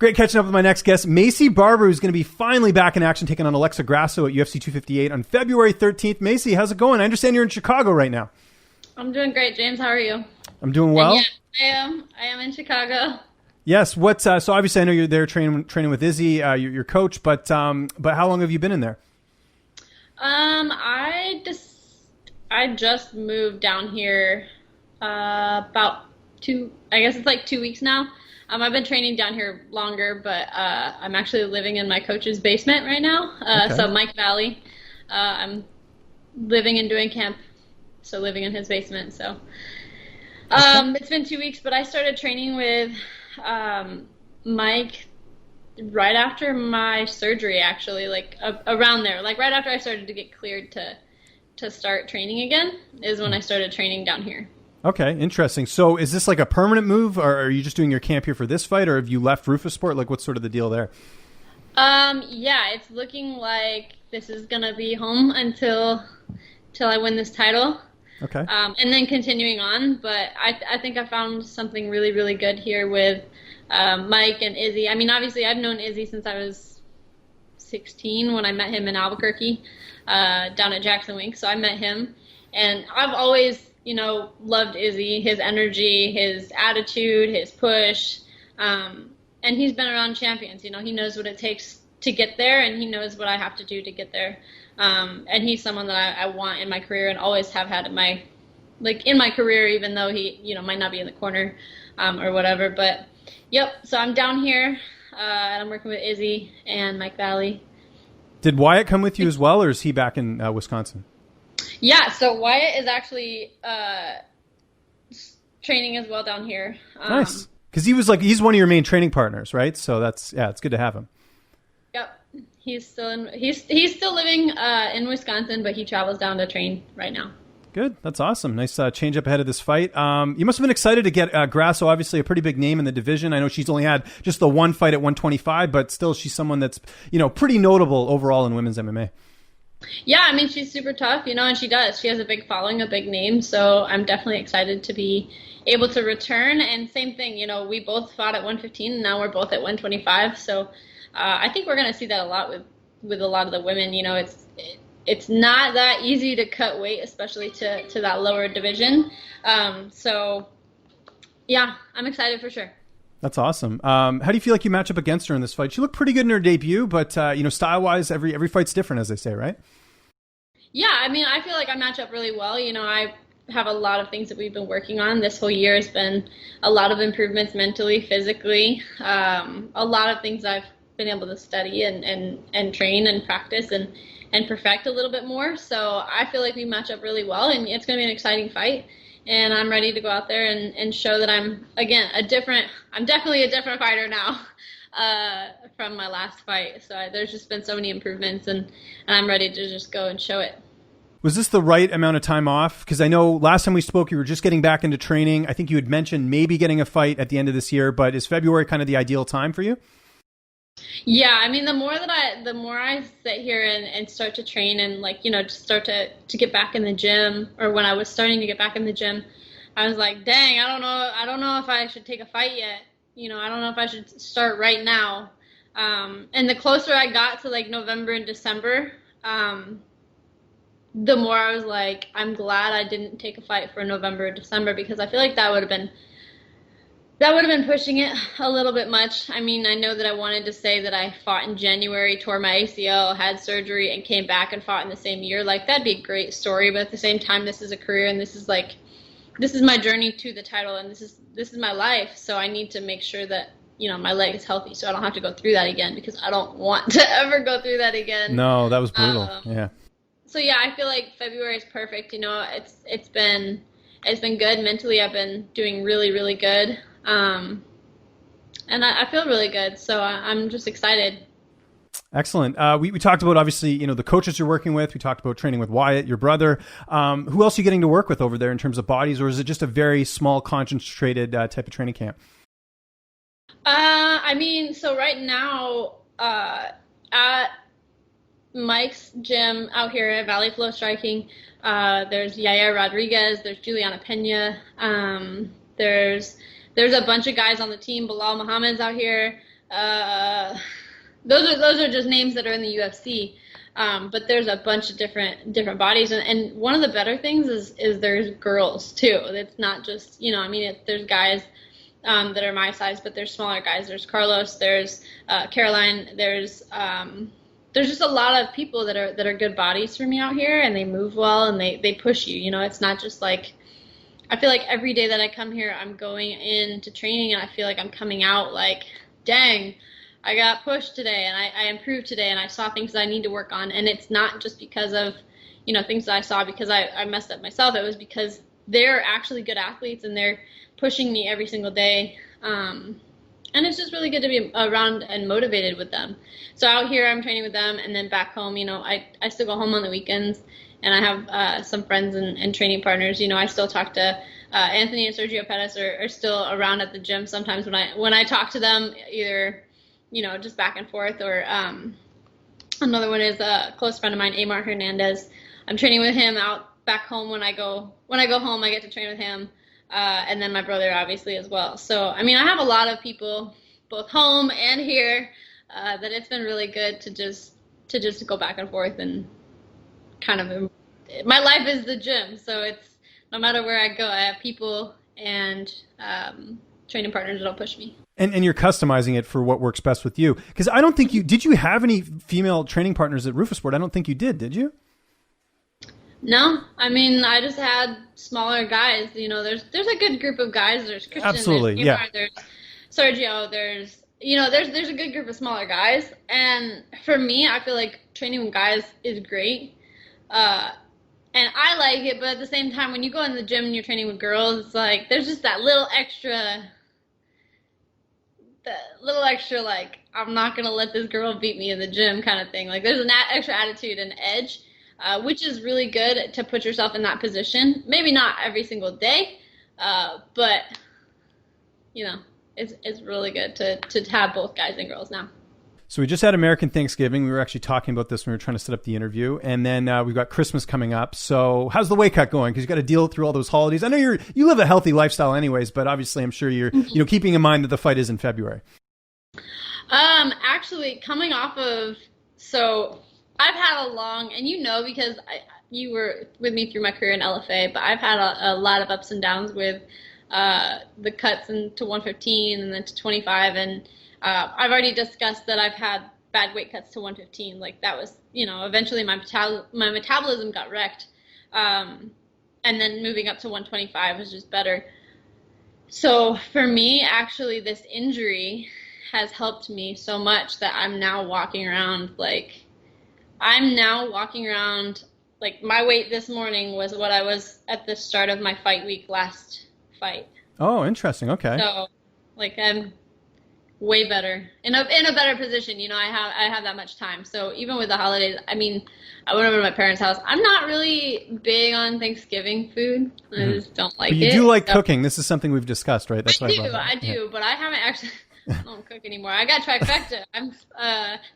Great catching up with my next guest, Maycee Barber, who's going to be finally back in action, taking on Alexa Grasso at UFC 258 on February 13th. Maycee, how's it going? I understand you're in Chicago right now. I'm doing great, James. How are you? I'm doing well. Yeah, I am in Chicago. Yes. What? So obviously, I know you're there training with Izzy, your coach. But how long have you been in there? I just moved down here about 2 weeks now. I've been training down here longer, but I'm actually living in my coach's basement right now. Okay. So Mike Valley, I'm living and doing camp, so living in his basement. So it's been 2 weeks, but I started training with Mike right after my surgery, actually, like around there, like right after I started to get cleared to start training again is when I started training down here. Okay, interesting. So is this like a permanent move, or are you just doing your camp here for this fight, or have you left Rufus Sport? Like, what's sort of the deal there? Yeah, it's looking like this is gonna be home until I win this title. Okay. And then continuing on, but I think I found something really, really good here with Mike and Izzy. I mean, obviously, I've known Izzy since I was 16 when I met him in Albuquerque, down at Jackson Wink. So I met him, and I've always, loved Izzy, his energy, his attitude, his push, and he's been around champions. He knows what it takes to get there, and he knows what I have to do to get there. And he's someone that I want in my career and always have had in my career, even though he, might not be in the corner, or whatever. But yep. So I'm down here, and I'm working with Izzy and Mike Valley. Did Wyatt come with you as well, or is he back in Wisconsin? Yeah. So Wyatt is actually training as well down here. Nice. Because he's one of your main training partners, right? So it's good to have him. Yep. He's still living in Wisconsin, but he travels down to train right now. Good. That's awesome. Nice change up ahead of this fight. You must have been excited to get Grasso, obviously a pretty big name in the division. I know she's only had just the one fight at 125, but still she's someone that's, pretty notable overall in women's MMA. Yeah, I mean, she's super tough, and she does. She has a big following, a big name, so I'm definitely excited to be able to return. And same thing, we both fought at 115, and now we're both at 125, so I think we're going to see that a lot with a lot of the women. It's not that easy to cut weight, especially to that lower division. So, yeah, I'm excited for sure. That's awesome. How do you feel like you match up against her in this fight? She looked pretty good in her debut, but style-wise, every fight's different, as they say, right? Yeah, I mean, I feel like I match up really well. I have a lot of things that we've been working on. This whole year has been a lot of improvements mentally, physically, a lot of things I've been able to study and train and practice and perfect a little bit more. So I feel like we match up really well, and it's going to be an exciting fight. And I'm ready to go out there and show that I'm definitely a different fighter now from my last fight. So there's just been so many improvements, and I'm ready to just go and show it. Was this the right amount of time off? Because I know last time we spoke, you were just getting back into training. I think you had mentioned maybe getting a fight at the end of this year, but is February kind of the ideal time for you? Yeah, I mean, the more I sit here and start to train and just start to get back in the gym, or when I was starting to get back in the gym, I was like, dang, I don't know if I should take a fight yet. I don't know if I should start right now. And the closer I got to November and December, the more I was like, I'm glad I didn't take a fight for November or December, because I feel like that would have been pushing it a little bit much. I mean, I know that I wanted to say that I fought in January, tore my ACL, had surgery, and came back and fought in the same year. That'd be a great story, but at the same time, this is a career, and this is my journey to the title, and this is my life. So I need to make sure that, my leg is healthy, so I don't have to go through that again, because I don't want to ever go through that again. No, that was brutal. Yeah. So yeah, I feel like February is perfect. It's been good mentally. I've been doing really, really good. And I feel really good, so I'm just excited. Excellent. We talked about, obviously, the coaches you're working with. We talked about training with Wyatt, your brother. Who else are you getting to work with over there in terms of bodies, or is it just a very small, concentrated type of training camp? I mean, so right now, at Mike's gym out here at Valley Flow Striking, there's Yair Rodriguez, there's Juliana Pena, there's a bunch of guys on the team. Bilal Muhammad's out here. Uh, those are just names that are in the UFC. But there's a bunch of different bodies, and one of the better things is there's girls too. It's not just, I mean, there's guys that are my size, but there's smaller guys. There's Carlos, there's Caroline, there's just a lot of people that are good bodies for me out here, and they move well and they push you. It's not just like, I feel like every day that I come here, I'm going into training and I feel like I'm coming out like, dang, I got pushed today and I improved today and I saw things that I need to work on. And it's not just because of, things that I saw because I messed up myself. It was because they're actually good athletes and they're pushing me every single day. And it's just really good to be around and motivated with them. So out here, I'm training with them, and then back home, I still go home on the weekends, and I have some friends and training partners. I still talk to Anthony and Sergio Pettis are still around at the gym sometimes when I talk to them, either just back and forth, or another one is a close friend of mine, Amar Hernandez. I'm training with him out back home. When I go home, I get to train with him. And then my brother, obviously, as well. So, I mean, I have a lot of people, both home and here, that it's been really good to just go back and forth and kind of, my life is the gym. So it's, no matter where I go, I have people and training partners that'll push me. And you're customizing it for what works best with you. Because I don't think did you have any female training partners at Rufasport? I don't think you did you? No, I mean, I just had smaller guys. There's a good group of guys. There's Christian, absolutely, there's Amar, there's Sergio, there's a good group of smaller guys. And for me, I feel like training with guys is great. And I like it, but at the same time, when you go in the gym and you're training with girls, it's like, there's just that little extra, like, I'm not going to let this girl beat me in the gym kind of thing. Like, there's an extra attitude and edge. Which is really good to put yourself in that position. Maybe not every single day, but it's really good to have both guys and girls now. So we just had American Thanksgiving. We were actually talking about this when we were trying to set up the interview, and then we've got Christmas coming up. So how's the weight cut going? Because you got to deal through all those holidays. I know you live a healthy lifestyle, anyways, but obviously I'm sure you're keeping in mind that the fight is in February. Actually, coming off of I've had a long, and because you were with me through my career in LFA, but I've had a lot of ups and downs with the cuts to 115 and then to 25, and I've already discussed that I've had bad weight cuts to 115. Like, that was, eventually my metabolism got wrecked, and then moving up to 125 was just better. So for me, actually, this injury has helped me so much that I'm now walking around like my weight this morning was what I was at the start of my fight week last fight. Oh, interesting. Okay. So, like, I'm way better in a better position. I have that much time. So even with the holidays, I mean, I went over to my parents' house. I'm not really big on Thanksgiving food. I just don't like it. But you do like cooking. This is something we've discussed, right? That's I do, but I haven't actually. I don't cook anymore. I got Trifecta. I'm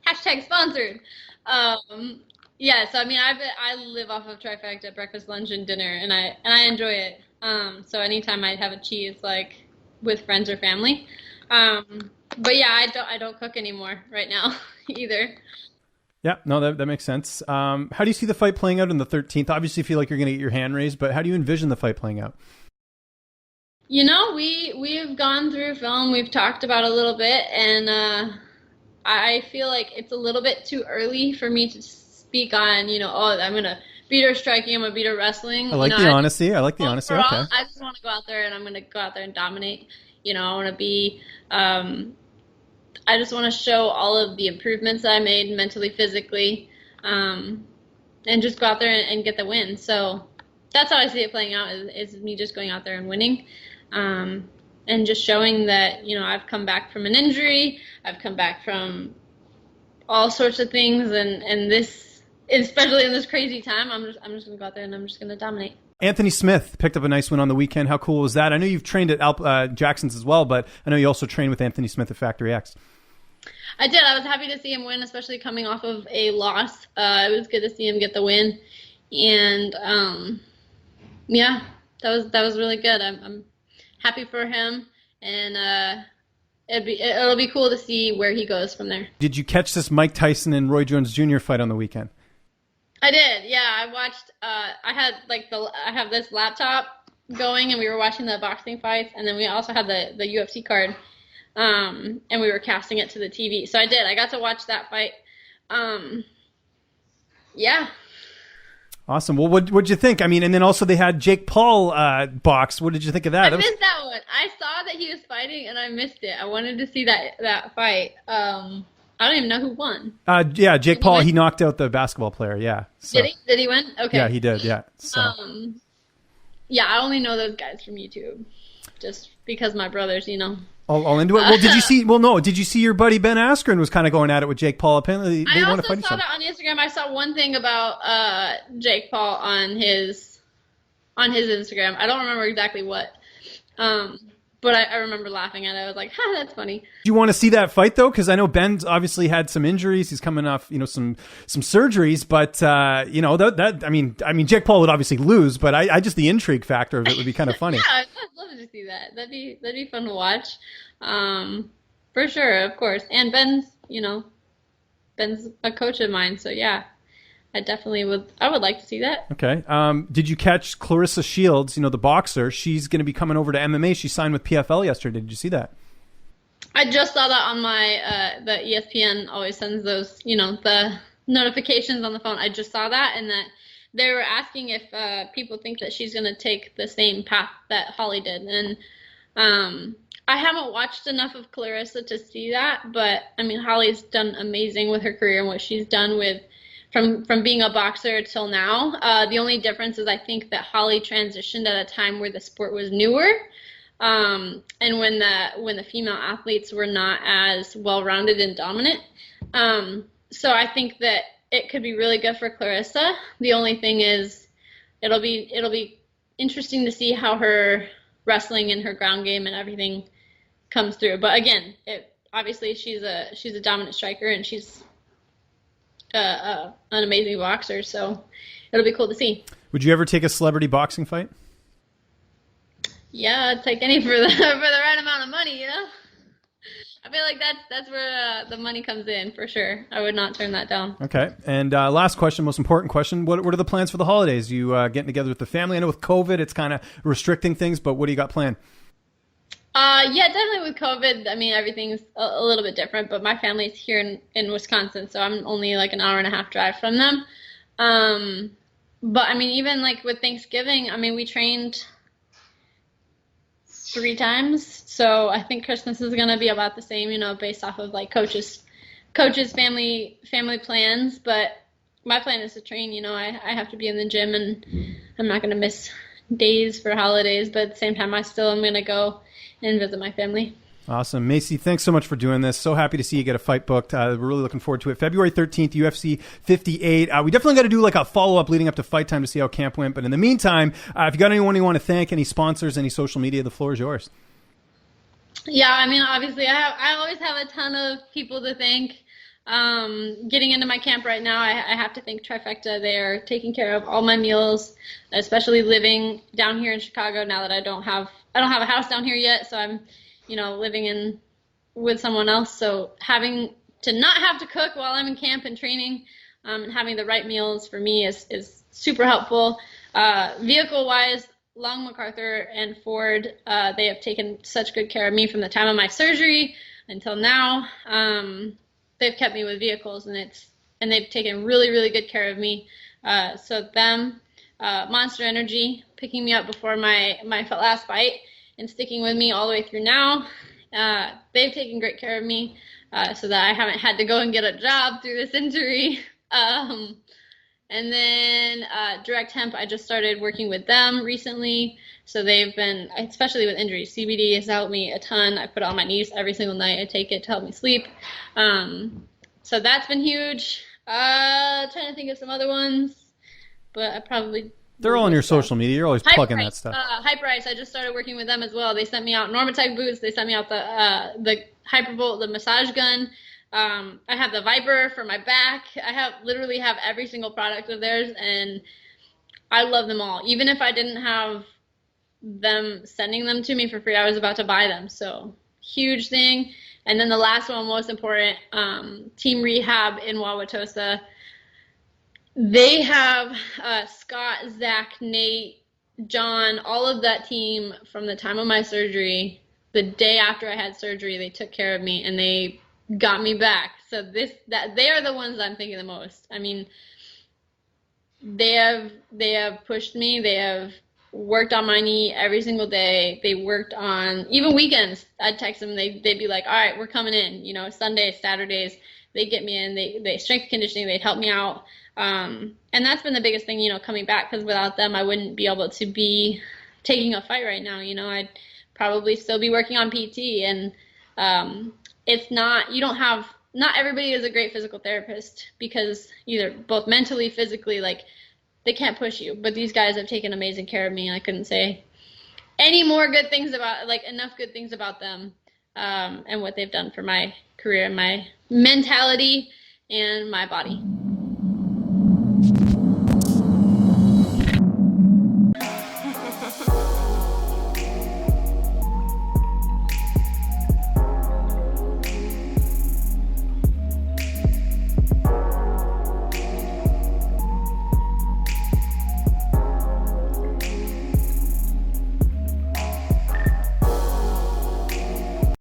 hashtag sponsored. Yeah, so I mean, I live off of Trifecta, breakfast, lunch, and dinner, and I enjoy it. So anytime I have a cheese, like with friends or family. But yeah, I don't cook anymore right now either. Yeah, no, that makes sense. How do you see the fight playing out on the 13th? Obviously, you feel like you're going to get your hand raised, but how do you envision the fight playing out? We've gone through film. We've talked about it a little bit, and I feel like it's a little bit too early for me to speak on, I'm going to beat her striking, I'm going to beat her wrestling. I like the honesty. I like the honesty. Okay. I just want to go out there, and I'm going to go out there and dominate. I want to be, I just want to show all of the improvements that I made mentally, physically, and just go out there and get the win. So that's how I see it playing out, is me just going out there and winning. And just showing that, I've come back from an injury, I've come back from all sorts of things, and this, especially in this crazy time, I'm just going to go out there and I'm just going to dominate. Anthony Smith picked up a nice win on the weekend. How cool was that? I know you've trained at Jackson's as well, but I know you also trained with Anthony Smith at Factory X. I did. I was happy to see him win, especially coming off of a loss. It was good to see him get the win, and yeah, that was really good. I'm happy for him, and it'll be cool to see where he goes from there. Did you catch this Mike Tyson and Roy Jones Jr. fight on the weekend? I did. Yeah, I watched. I have this laptop going, and we were watching the boxing fights, and then we also had the UFC card, and we were casting it to the TV. So I did. I got to watch that fight. Yeah. Awesome. Well, what'd you think? I mean, and then also they had Jake Paul box. What did you think of that? I missed that one. I saw that he was fighting, and I missed it. I wanted to see that fight. I don't even know who won. Yeah, Jake Paul. He knocked out the basketball player. Yeah. So. Did he? Did he win? Okay. Yeah, he did. Yeah. So. Yeah, I only know those guys from YouTube, just because my brothers, All into it. Well, did you see? Well, no. Did you see your buddy Ben Askren was kind of going at it with Jake Paul? Apparently, they want to fight each other. I also saw that on Instagram. I saw one thing about Jake Paul on his Instagram. I don't remember exactly what, but I remember laughing at it. I was like, "Ha, that's funny." Do you want to see that fight though? Because I know Ben's obviously had some injuries. He's coming off, some surgeries. But I mean, Jake Paul would obviously lose. But I just the intrigue factor of it would be kind of funny. Yeah, I'd love to see that. That'd be fun to watch. For sure, of course. And Ben's a coach of mine, so yeah, I would like to see that. Okay. Did you catch Clarissa Shields, the boxer? She's going to be coming over to MMA. She signed with PFL yesterday. Did you see that? I just saw that on my, the ESPN always sends those, the notifications on the phone. I just saw that, and that they were asking if people think that she's going to take the same path that Holly did. And I haven't watched enough of Clarissa to see that, but I mean, Holly's done amazing with her career and what she's done with from being a boxer till now. The only difference is I think that Holly transitioned at a time where the sport was newer, and when the female athletes were not as well-rounded and dominant. So I think that it could be really good for Clarissa. The only thing is it'll be interesting to see how her wrestling and her ground game and everything comes through. But again, obviously she's a dominant striker, and she's an amazing boxer, so it'll be cool to see. Would you ever take a celebrity boxing fight? Yeah, I'd take any for the right amount of money, I feel like that's where the money comes in, for sure. I would not turn that down. Okay. And last question, most important question. What are the plans for the holidays? You getting together with the family? I know with COVID, it's kind of restricting things, but what do you got planned? Yeah, definitely with COVID. I mean, everything's a little bit different, but my family's here in Wisconsin, so I'm only like an hour and a half drive from them. But I mean, even like with Thanksgiving, I mean, we trained 3 times, so I think Christmas is going to be about the same, based off of like coaches family plans. But my plan is to train. I have to be in the gym, and I'm not going to miss days for holidays, but at the same time I still am going to go and visit my family. Awesome. Maycee, thanks so much for doing this. So happy to see you get a fight booked. We're really looking forward to it. February 13th, UFC 58. We definitely got to do like a follow-up leading up to fight time to see how camp went. But in the meantime, if you got anyone you want to thank, any sponsors, any social media, the floor is yours. Yeah, I mean, obviously I always have a ton of people to thank. Getting into my camp right now, I have to thank Trifecta. They're taking care of all my meals, especially living down here in Chicago now that I don't have a house down here yet, so I'm living with someone else. So having to not have to cook while I'm in camp and training, and having the right meals for me is super helpful. Vehicle wise, Long MacArthur and Ford, they have taken such good care of me from the time of my surgery until now. They've kept me with vehicles, and they've taken really, really good care of me. So them, Monster Energy, picking me up before my last fight and sticking with me all the way through now. They've taken great care of me, so that I haven't had to go and get a job through this injury. And then Direct Hemp, I just started working with them recently. So they've been, especially with injuries, CBD has helped me a ton. I put it on my knees every single night. I take it to help me sleep. So that's been huge. Trying to think of some other ones, but I probably... They're all on your social media. You're always plugging that stuff. Hyperice, I just started working with them as well. They sent me out Normatec boots. They sent me out the Hypervolt, the massage gun. I have the Viper for my back. I literally have every single product of theirs, and I love them all. Even if I didn't have them sending them to me for free, I was about to buy them. So huge thing. And then the last one, most important, team rehab in Wauwatosa. They have Scott, Zach, Nate, John, all of that team from the time of my surgery. The day after I had surgery, they took care of me and they got me back. So they are the ones I'm thinking the most. I mean, they have pushed me. They have worked on my knee every single day. They worked on even weekends. I'd text them. They'd be like, all right, we're coming in. You know, Sundays, Saturdays, they get me in. They strength conditioning. They'd help me out. And that's been the biggest thing, you know, coming back, because without them, I wouldn't be able to be taking a fight right now. You know, I'd probably still be working on PT. And it's not, you don't have, not everybody is a great physical therapist, because either both mentally, physically, like, they can't push you. But these guys have taken amazing care of me, and I couldn't say any more good things about, like, enough good things about them, and what they've done for my career and my mentality and my body.